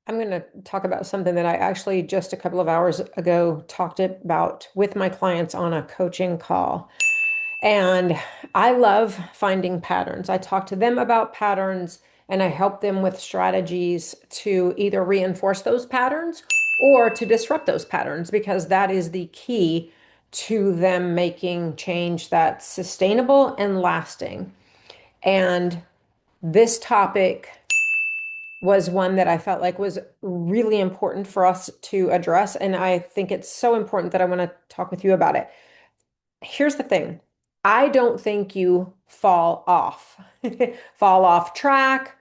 I'm going to talk about something that I actually just a couple of hours ago talked about with my clients on a coaching call. And I love finding patterns. I talk to them about patterns and I help them with strategies to either reinforce those patterns or to disrupt those patterns because that is the key to them making change that's sustainable and lasting. And this topic was one that I felt like was really important for us to address. And I think it's so important that I want to talk with you about it. Here's the thing. I don't think you fall off, fall off track,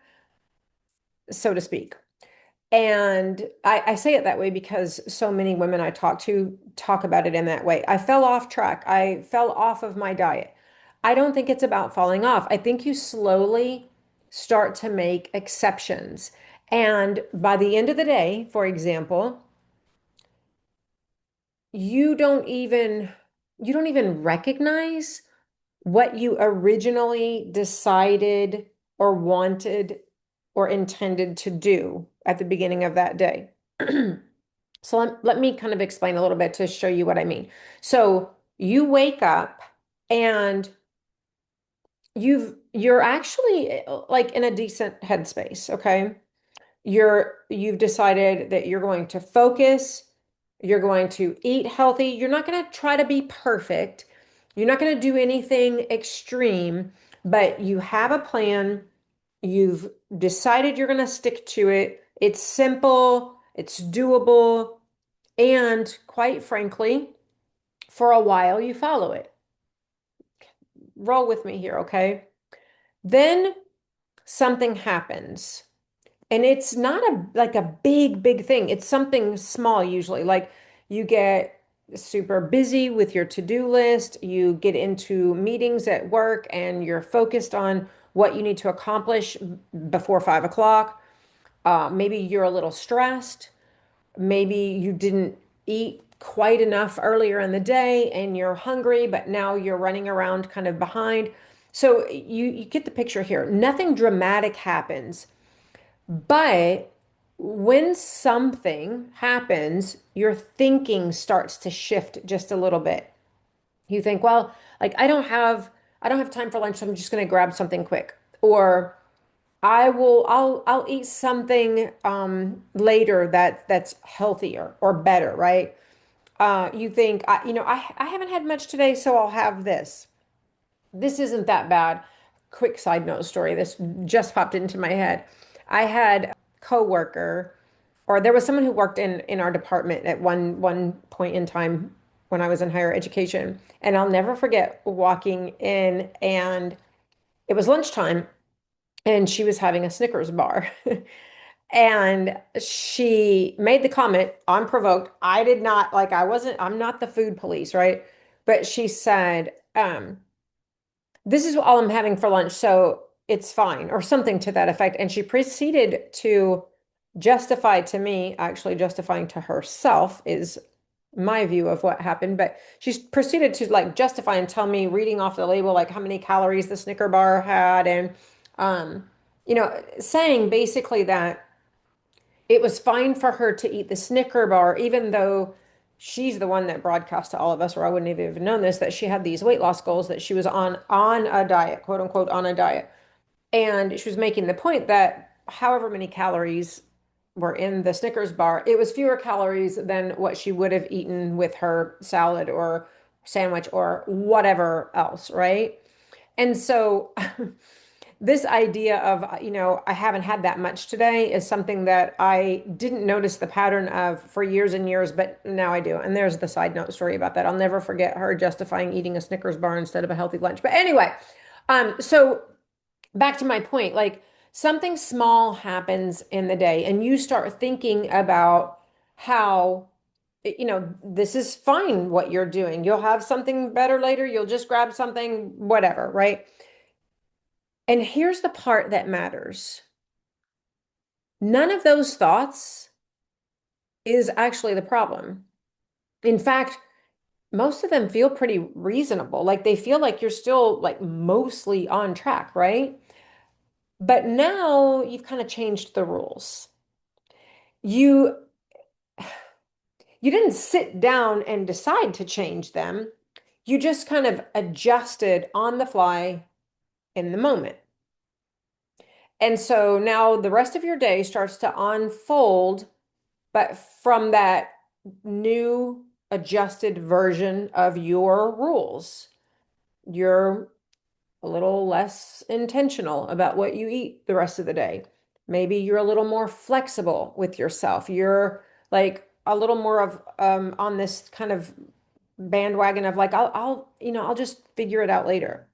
so to speak. And I say it that way because so many women I talk to talk about it in that way. I fell off track. I fell off of my diet. I don't think it's about falling off. I think you slowly start to make exceptions. And by the end of the day, for example, you don't even you don't even recognize what you originally decided or wanted or intended to do at the beginning of that day. So let me kind of explain a little bit to show you what I mean. So you wake up and you're actually like in a decent headspace, okay? You've decided that you're going to focus, you're going to eat healthy. You're not going to try to be perfect. You're not going to do anything extreme, but you have a plan. You've decided you're going to stick to it. It's simple, it's doable, and quite frankly, for a while you follow it. Roll with me here, okay? Then something happens. And it's not like a big thing. It's something small usually. Like you get super busy with your to-do list, you get into meetings at work and you're focused on what you need to accomplish before 5 o'clock. Maybe you're a little stressed. Maybe you didn't eat quite enough earlier in the day and you're hungry, but now you're running around kind of behind. So you get the picture here. Nothing dramatic happens. But when something happens, your thinking starts to shift just a little bit. You think, well, like I don't have time for lunch, so I'm just going to grab something quick. Or I'll eat something later that's healthier or better, right? You think I haven't had much today, so I'll have this. This isn't that bad. Quick side note story. This just popped into my head. I had a coworker, or there was someone who worked in our department at one point in time when I was in higher education, and I'll never forget walking in, and it was lunchtime, and she was having a Snickers bar. And she made the comment unprovoked. I did not like, I'm not the food police, right? But she said, this is all I'm having for lunch, so it's fine, or something to that effect. And she proceeded to justify to me, actually justifying to herself is my view of what happened, but she proceeded to like justify and tell me, reading off the label, like how many calories the Snicker bar had, and um, saying basically that it was fine for her to eat the Snicker bar, even though she's the one that broadcast to all of us, or I wouldn't have even known this, that she had these weight loss goals, that she was on a diet, quote unquote, on a diet. And she was making the point that however many calories were in the Snickers bar, it was fewer calories than what she would have eaten with her salad or sandwich or whatever else, right? And so this idea of, I haven't had that much today is something that I didn't notice the pattern of for years and years, but now I do. And there's the side note story about that. I'll never forget her justifying eating a Snickers bar instead of a healthy lunch. But anyway, so back to my point, like something small happens in the day and you start thinking about how, this is fine what you're doing. You'll have something better later. You'll just grab something, whatever, right? And here's the part that matters. None of those thoughts is actually the problem. In fact, most of them feel pretty reasonable. Like they feel like you're still like mostly on track, right? But now you've kind of changed the rules. You you didn't sit down and decide to change them. You just kind of adjusted on the fly in the moment. And so now the rest of your day starts to unfold, but from that new adjusted version of your rules. You're a little less intentional about what you eat the rest of the day. Maybe you're a little more flexible with yourself. You're like a little more of on this kind of bandwagon of like I'll just figure it out later.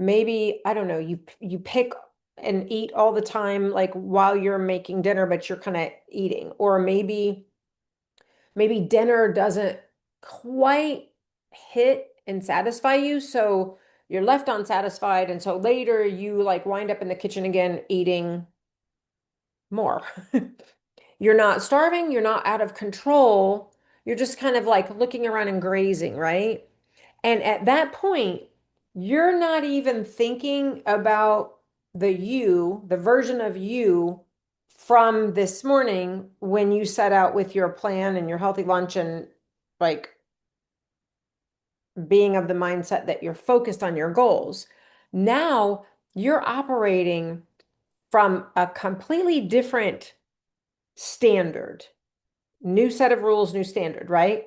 Maybe I don't know, you pick and eat all the time like while you're making dinner, but you're kind of eating. Or maybe dinner doesn't quite hit and satisfy you, so you're left unsatisfied, and so later you like wind up in the kitchen again eating more. You're not starving, you're not out of control. You're just kind of like looking around and grazing, right? And at that point, you're not even thinking about the version of you from this morning when you set out with your plan and your healthy lunch and like being of the mindset that you're focused on your goals. Now you're operating from a completely different standard, new set of rules, new standard, right?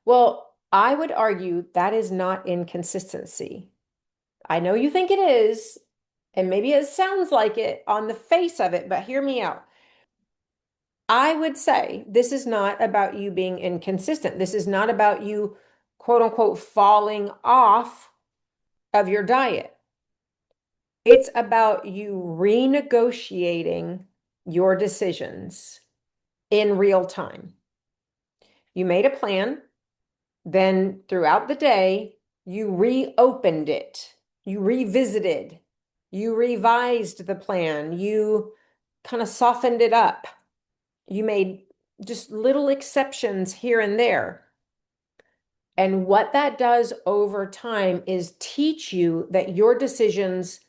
Well, I would argue that is not inconsistency. I know you think it is, and maybe it sounds like it on the face of it, but hear me out. I would say this is not about you being inconsistent. This is not about you, quote unquote, falling off of your diet. It's about you renegotiating your decisions in real time. You made a plan. Then throughout the day, you reopened it, you revisited, you revised the plan, you kind of softened it up. You made just little exceptions here and there. And what that does over time is teach you that your decisions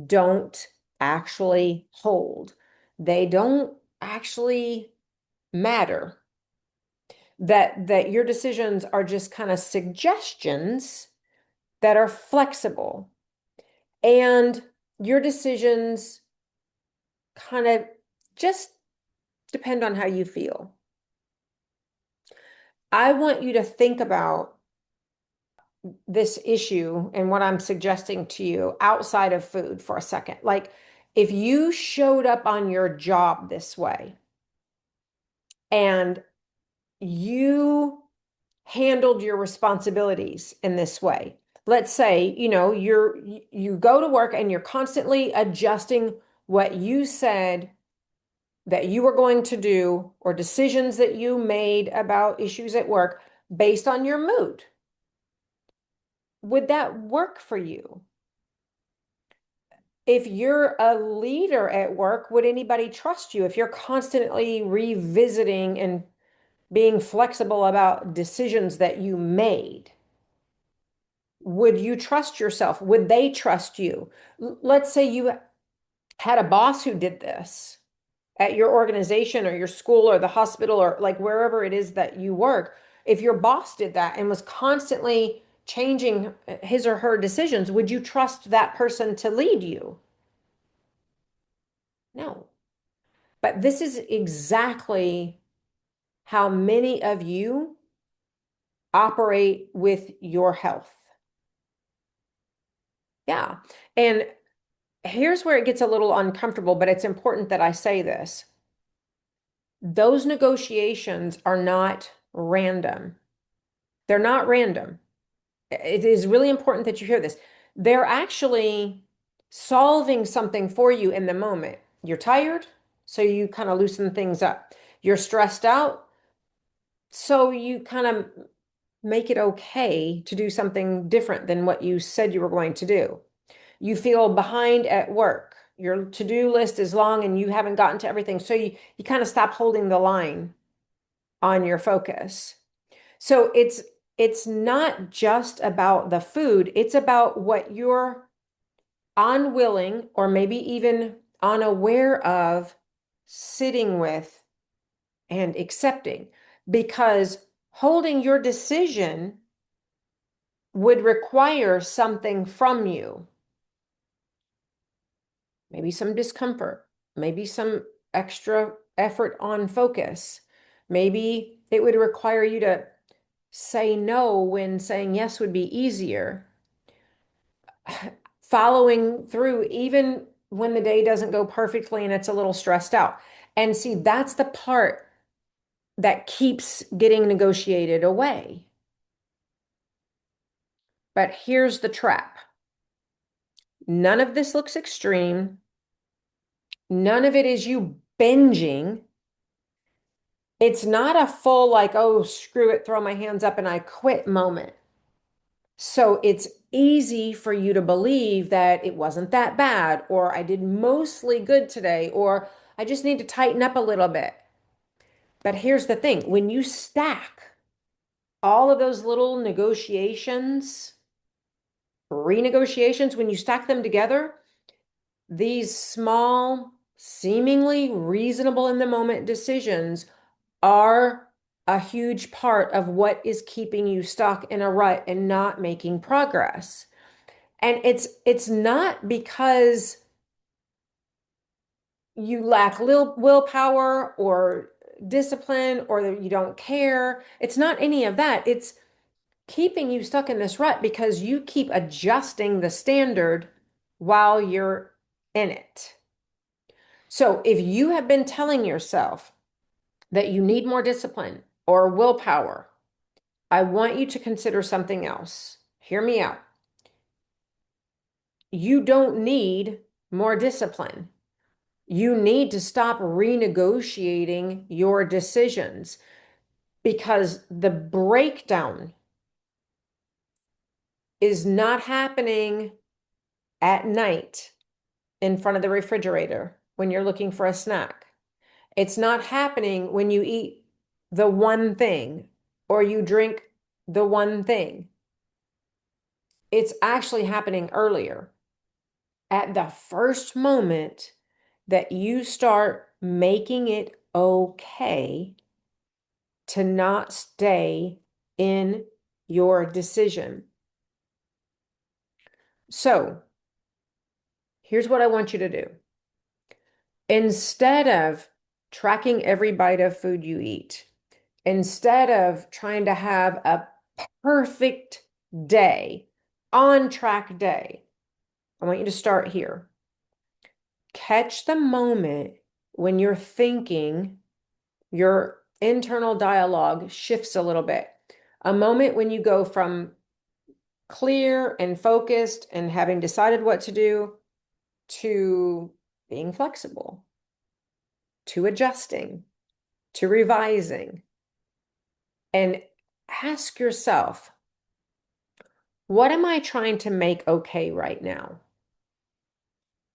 don't actually hold. They don't actually matter. That your decisions are just kind of suggestions that are flexible, and your decisions kind of just depend on how you feel. I want you to think about this issue and what I'm suggesting to you outside of food for a second. Like, if you showed up on your job this way and you handled your responsibilities in this way. Let's say, you go to work and you're constantly adjusting what you said that you were going to do or decisions that you made about issues at work based on your mood. Would that work for you? If you're a leader at work, would anybody trust you if you're constantly revisiting and being flexible about decisions that you made? Would you trust yourself? Would they trust you? Let's say you had a boss who did this at your organization or your school or the hospital or like wherever it is that you work. If your boss did that and was constantly changing his or her decisions, would you trust that person to lead you? No. But this is exactly how many of you operate with your health. Yeah. And here's where it gets a little uncomfortable, but it's important that I say this. Those negotiations are not random. They're not random. It is really important that you hear this. They're actually solving something for you in the moment. You're tired, so you kind of loosen things up. You're stressed out, so you kind of make it okay to do something different than what you said you were going to do. You feel behind at work. Your to-do list is long and you haven't gotten to everything. So you kind of stop holding the line on your focus. So it's not just about the food, it's about what you're unwilling or maybe even unaware of sitting with, and accepting, because holding your decision would require something from you, maybe some discomfort, maybe some extra effort on focus. Maybe it would require you to say no when saying yes would be easier. Following through, even when the day doesn't go perfectly and it's a little stressed out. And see, that's the part that keeps getting negotiated away. But here's the trap. None of this looks extreme. None of it is you binging. It's not a full, like, oh, screw it, throw my hands up and I quit moment. So it's easy for you to believe that it wasn't that bad, or I did mostly good today, or I just need to tighten up a little bit. But here's the thing, when you stack all of those little negotiations, renegotiations, when you stack them together, these small, seemingly reasonable in the moment decisions are a huge part of what is keeping you stuck in a rut and not making progress. And it's not because you lack willpower or discipline or that you don't care. It's not any of that. It's keeping you stuck in this rut because you keep adjusting the standard while you're in it. So if you have been telling yourself that you need more discipline or willpower, I want you to consider something else. Hear me out. You don't need more discipline. You need to stop renegotiating your decisions, because the breakdown is not happening at night in front of the refrigerator when you're looking for a snack. It's not happening when you eat the one thing or you drink the one thing. It's actually happening earlier, at the first moment that you start making it okay to not stay in your decision. So here's what I want you to do. Instead of tracking every bite of food you eat, instead of trying to have a perfect day, on track day, I want you to start here. Catch the moment when you're thinking, your internal dialogue shifts a little bit. A moment when you go from clear and focused and having decided what to do to being flexible, to adjusting, to revising. And ask yourself, what am I trying to make okay right now?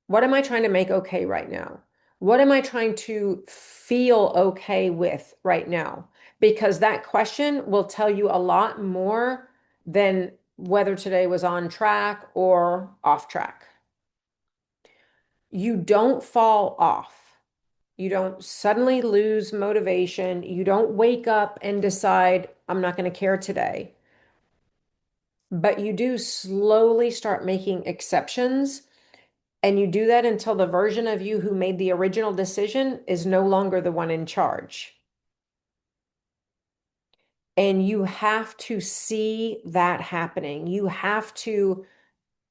What am I trying to make okay right now? What am I trying to feel okay with right now? Because that question will tell you a lot more than whether today was on track or off track. You don't fall off. You don't suddenly lose motivation. You don't wake up and decide, I'm not going to care today. But you do slowly start making exceptions. And you do that until the version of you who made the original decision is no longer the one in charge. And you have to see that happening. You have to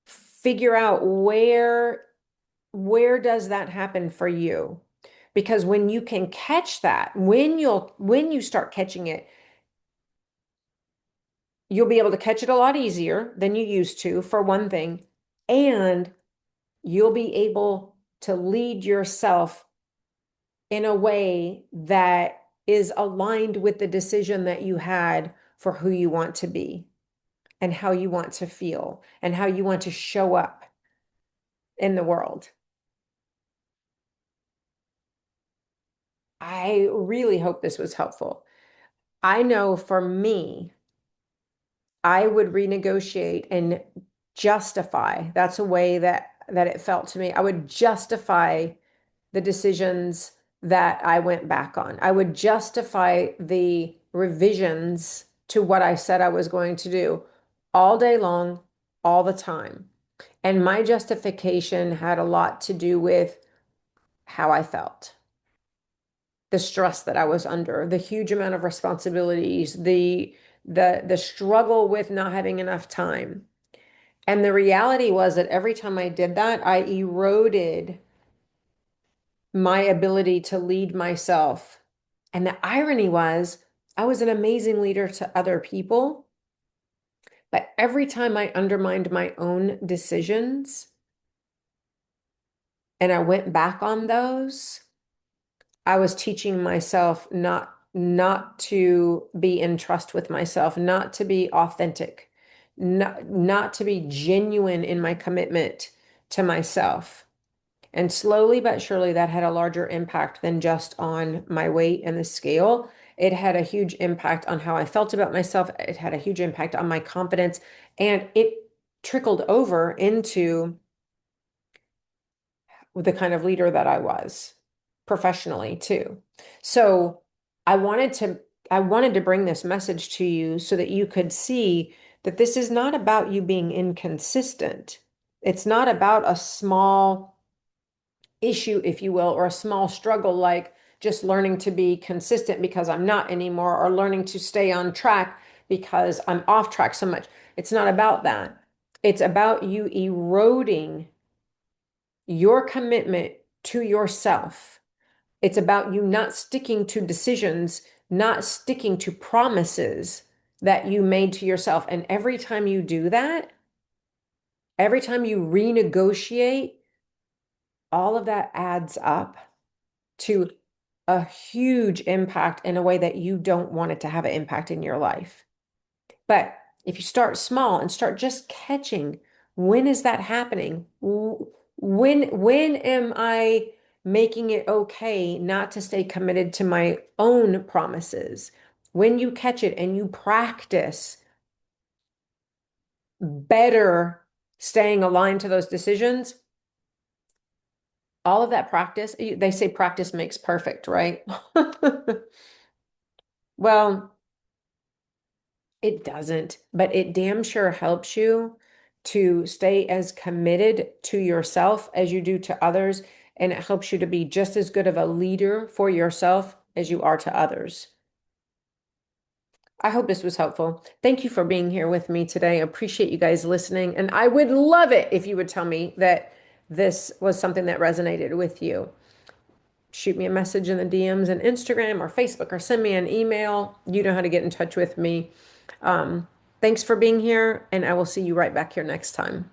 figure out where does that happen for you? Because when you can catch that, when you start catching it, you'll be able to catch it a lot easier than you used to, for one thing, and you'll be able to lead yourself in a way that is aligned with the decision that you had for who you want to be and how you want to feel and how you want to show up in the world. I really hope this was helpful. I know for me, I would renegotiate and justify. That's a way that it felt to me. I would justify the decisions that I went back on. I would justify the revisions to what I said I was going to do all day long, all the time. And my justification had a lot to do with how I felt, the stress that I was under, the huge amount of responsibilities, the struggle with not having enough time. And the reality was that every time I did that, I eroded my ability to lead myself. And the irony was, I was an amazing leader to other people, but every time I undermined my own decisions and I went back on those, I was teaching myself not to be in trust with myself, not to be authentic, not to be genuine in my commitment to myself. And slowly but surely, that had a larger impact than just on my weight and the scale. It had a huge impact on how I felt about myself. It had a huge impact on my confidence, and it trickled over into the kind of leader that I was professionally too. So I wanted to I wanted to bring this message to you so that you could see that this is not about you being inconsistent. It's not about a small issue, if you will, or a small struggle like just learning to be consistent because I'm not anymore, or learning to stay on track because I'm off track so much. It's not about that. It's about you eroding your commitment to yourself. It's about you not sticking to decisions, not sticking to promises that you made to yourself. And every time you do that, every time you renegotiate, all of that adds up to a huge impact in a way that you don't want it to have an impact in your life. But if you start small and start just catching, when is that happening? When am I making it okay not to stay committed to my own promises? When you catch it and you practice better staying aligned to those decisions, all of that practice, they say practice makes perfect, right? Well, it doesn't, but it damn sure helps you to stay as committed to yourself as you do to others. And it helps you to be just as good of a leader for yourself as you are to others. I hope this was helpful. Thank you for being here with me today. I appreciate you guys listening. And I would love it if you would tell me that this was something that resonated with you. Shoot me a message in the DMs and Instagram or Facebook, or send me an email. You know how to get in touch with me. Thanks for being here, and I will see you right back here next time.